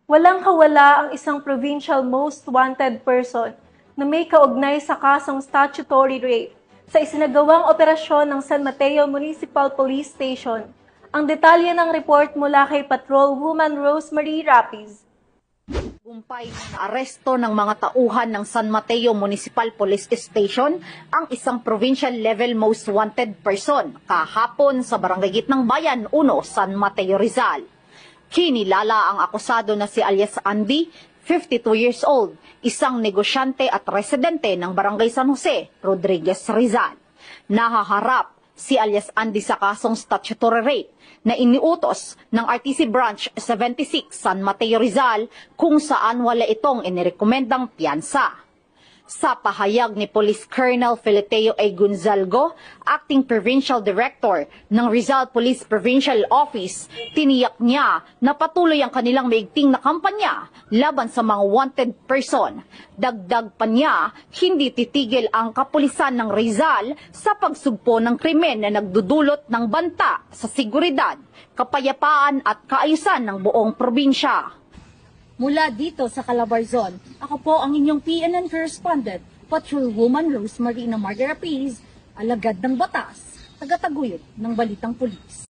Walang kawala ang isang provincial most wanted person na may kaugnay sa kasong statutory rape sa isinagawang operasyon ng San Mateo Municipal Police Station. Ang detalye ng report mula kay Patrol Woman Rosemary Rapiz. Gumpay na aresto ng mga tauhan ng San Mateo Municipal Police Station ang isang provincial level most wanted person kahapon sa Barangay Gitnang Bayan 1, San Mateo, Rizal. Kinilala ang akusado na si alias Andy, 52 years old, isang negosyante at residente ng Barangay San Jose, Rodriguez, Rizal. Nahaharap si alias Andy sa kasong statutory rape na iniutos ng RTC Branch 76 San Mateo, Rizal kung saan wala itong inirekomendang piyansa. Sa pahayag ni Police Colonel Feleteo A. Gonzalgo, Acting Provincial Director ng Rizal Police Provincial Office, tiniyak niya na patuloy ang kanilang maigting na kampanya laban sa mga wanted person. Dagdag pa niya, hindi titigil ang kapulisan ng Rizal sa pagsugpo ng krimen na nagdudulot ng banta sa seguridad, kapayapaan at kaayusan ng buong probinsya. Mula dito sa Calabarzon, ako po ang inyong PNN correspondent, Patrolwoman Rosemary Rapiz, alagad ng batas, tagataguyod ng Balitang Pulis.